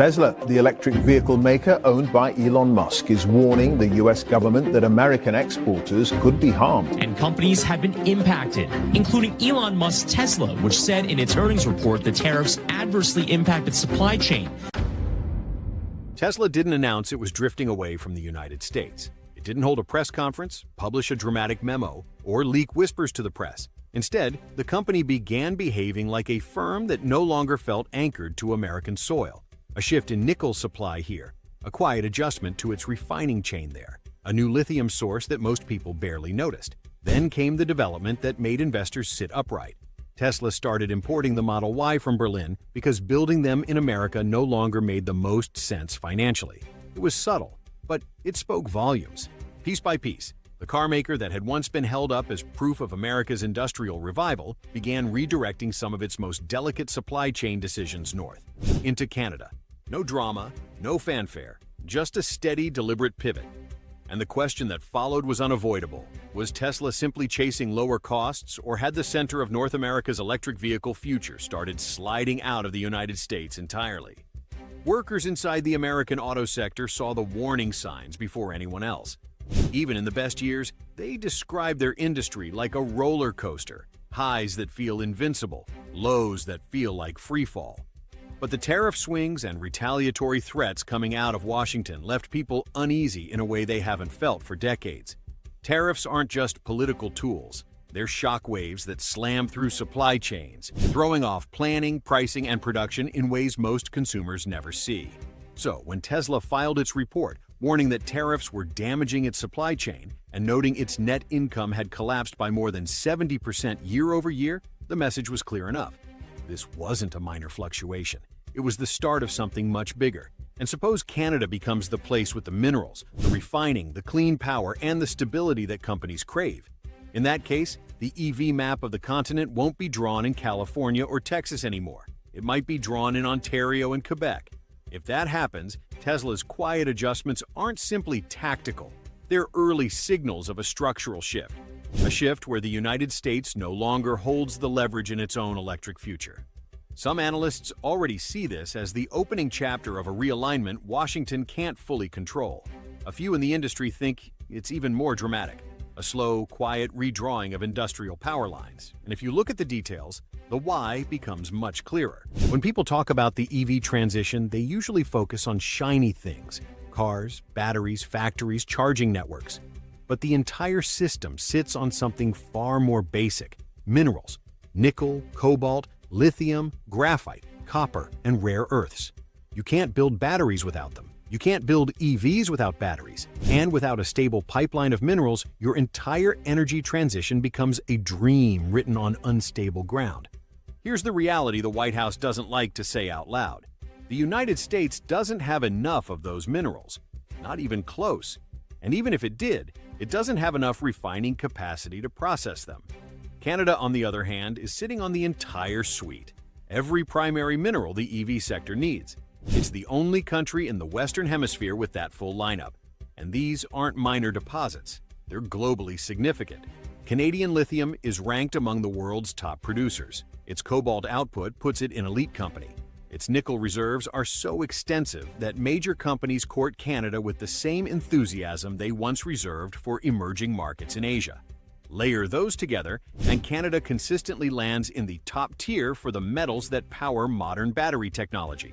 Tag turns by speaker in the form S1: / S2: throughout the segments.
S1: Tesla, the electric vehicle maker owned by Elon Musk, is warning the U.S. government that American exporters could be harmed.
S2: And companies have been impacted, including Elon Musk's Tesla, which said in its earnings report the tariffs adversely impacted supply chain.
S3: Tesla didn't announce it was drifting away from the United States. It didn't hold a press conference, publish a dramatic memo, or leak whispers to the press. Instead, the company began behaving like a firm that no longer felt anchored to American soil. A shift in nickel supply here, a quiet adjustment to its refining chain there, a new lithium source that most people barely noticed. Then came the development that made investors sit upright. Tesla started importing the Model Y from Berlin because building them in America no longer made the most sense financially. It was subtle, but it spoke volumes. Piece by piece, the carmaker that had once been held up as proof of America's industrial revival began redirecting some of its most delicate supply chain decisions north, into Canada. No drama, no fanfare, just a steady, deliberate pivot. And the question that followed was unavoidable. Was Tesla simply chasing lower costs, or had the center of North America's electric vehicle future started sliding out of the United States entirely? Workers inside the American auto sector saw the warning signs before anyone else. Even in the best years, they described their industry like a roller coaster, highs that feel invincible, lows that feel like free fall. But the tariff swings and retaliatory threats coming out of Washington left people uneasy in a way they haven't felt for decades. Tariffs aren't just political tools. They're shockwaves that slam through supply chains, throwing off planning, pricing, and production in ways most consumers never see. So, when Tesla filed its report, warning that tariffs were damaging its supply chain and noting its net income had collapsed by more than 70% year over year, the message was clear enough. This wasn't a minor fluctuation. It was the start of something much bigger. And suppose Canada becomes the place with the minerals, the refining, the clean power, and the stability that companies crave. In that case, the EV map of the continent won't be drawn in California or Texas anymore. It might be drawn in Ontario and Quebec. If that happens, Tesla's quiet adjustments aren't simply tactical. They're early signals of a structural shift. A shift where the United States no longer holds the leverage in its own electric future. Some analysts already see this as the opening chapter of a realignment Washington can't fully control. A few in the industry think it's even more dramatic. A slow, quiet redrawing of industrial power lines. And if you look at the details, the why becomes much clearer. When people talk about the EV transition, they usually focus on shiny things: cars, batteries, factories, charging networks. But the entire system sits on something far more basic: minerals, nickel, cobalt, lithium, graphite, copper, and rare earths. You can't build batteries without them. You can't build EVs without batteries. And without a stable pipeline of minerals, your entire energy transition becomes a dream written on unstable ground. Here's the reality the White House doesn't like to say out loud. The United States doesn't have enough of those minerals. Not even close. And even if it did, it doesn't have enough refining capacity to process them. Canada, on the other hand, is sitting on the entire suite. Every primary mineral the EV sector needs. It's the only country in the Western Hemisphere with that full lineup. And these aren't minor deposits. They're globally significant. Canadian lithium is ranked among the world's top producers. Its cobalt output puts it in elite company. Its nickel reserves are so extensive that major companies court Canada with the same enthusiasm they once reserved for emerging markets in Asia. Layer those together, and Canada consistently lands in the top tier for the metals that power modern battery technology.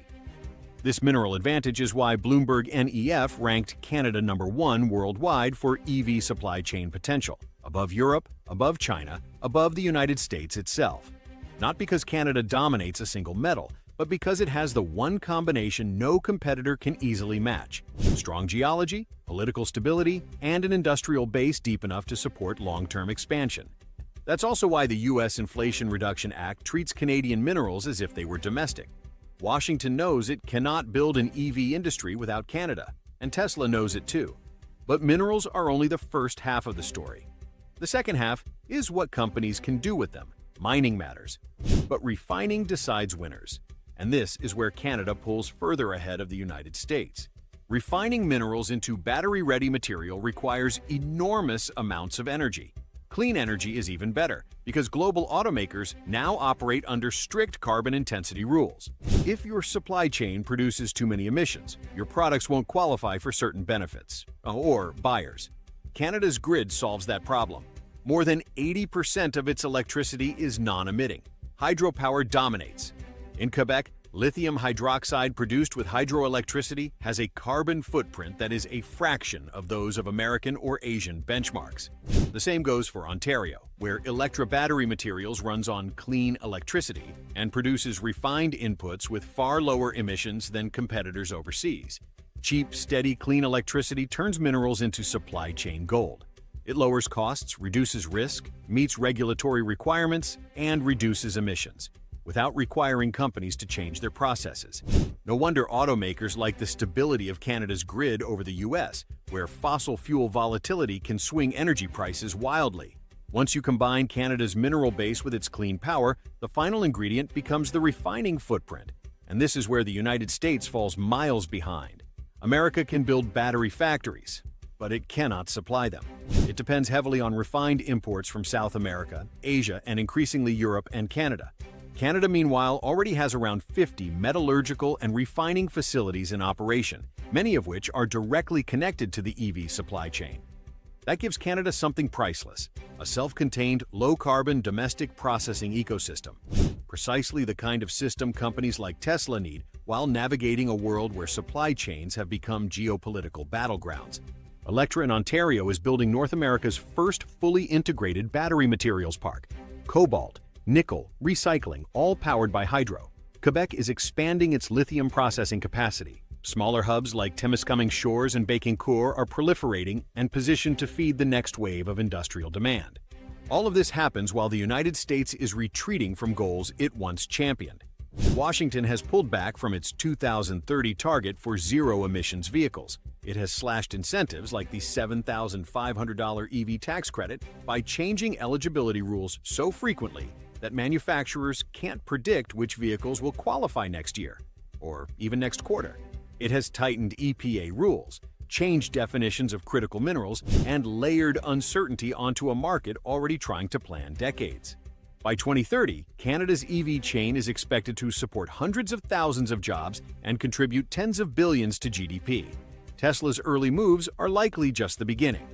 S3: This mineral advantage is why Bloomberg NEF ranked Canada #1 worldwide for EV supply chain potential, above Europe, above China, above the United States itself. Not because Canada dominates a single metal, but because it has the one combination no competitor can easily match: strong geology, political stability, and an industrial base deep enough to support long-term expansion. That's also why the U.S. Inflation Reduction Act treats Canadian minerals as if they were domestic. Washington knows it cannot build an EV industry without Canada, and Tesla knows it too. But minerals are only the first half of the story. The second half is what companies can do with them. Mining matters, but refining decides winners. And this is where Canada pulls further ahead of the United States. Refining minerals into battery-ready material requires enormous amounts of energy. Clean energy is even better, because global automakers now operate under strict carbon intensity rules. If your supply chain produces too many emissions, your products won't qualify for certain benefits, or buyers. Canada's grid solves that problem. More than 80% of its electricity is non-emitting. Hydropower dominates. In Quebec, lithium hydroxide produced with hydroelectricity has a carbon footprint that is a fraction of those of American or Asian benchmarks. The same goes for Ontario, where Electra battery materials runs on clean electricity and produces refined inputs with far lower emissions than competitors overseas. Cheap, steady, clean electricity turns minerals into supply chain gold. It lowers costs, reduces risk, meets regulatory requirements, and reduces emissions, without requiring companies to change their processes. No wonder automakers like the stability of Canada's grid over the US, where fossil fuel volatility can swing energy prices wildly. Once you combine Canada's mineral base with its clean power, the final ingredient becomes the refining footprint. And this is where the United States falls miles behind. America can build battery factories, but it cannot supply them. It depends heavily on refined imports from South America, Asia, and increasingly Europe and Canada. Canada, meanwhile, already has around 50 metallurgical and refining facilities in operation, many of which are directly connected to the EV supply chain. That gives Canada something priceless: a self-contained, low-carbon domestic processing ecosystem. Precisely the kind of system companies like Tesla need while navigating a world where supply chains have become geopolitical battlegrounds. Electra in Ontario is building North America's first fully integrated battery materials park. Cobalt, nickel, recycling, all powered by hydro. Quebec is expanding its lithium processing capacity. Smaller hubs like Temiskaming Shores and Bakincourt are proliferating and positioned to feed the next wave of industrial demand. All of this happens while the United States is retreating from goals it once championed. Washington has pulled back from its 2030 target for zero-emissions vehicles. It has slashed incentives like the $7,500 EV tax credit by changing eligibility rules so frequently that manufacturers can't predict which vehicles will qualify next year, or even next quarter. It has tightened EPA rules, changed definitions of critical minerals, and layered uncertainty onto a market already trying to plan decades. By 2030, Canada's EV chain is expected to support hundreds of thousands of jobs and contribute tens of billions to GDP. Tesla's early moves are likely just the beginning.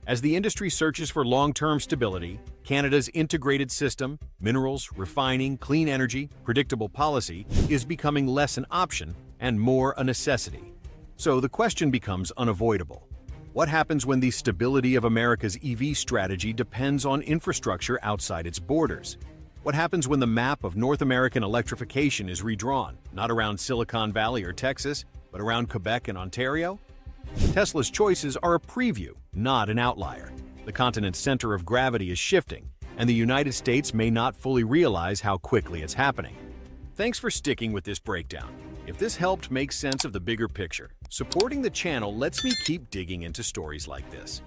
S3: As the industry searches for long-term stability, Canada's integrated system, minerals, refining, clean energy, predictable policy, is becoming less an option and more a necessity. So the question becomes unavoidable. What happens when the stability of America's EV strategy depends on infrastructure outside its borders? What happens when the map of North American electrification is redrawn, not around Silicon Valley or Texas, but around Quebec and Ontario? Tesla's choices are a preview, not an outlier. The continent's center of gravity is shifting, and the United States may not fully realize how quickly it's happening. Thanks for sticking with this breakdown. If this helped make sense of the bigger picture, supporting the channel lets me keep digging into stories like this.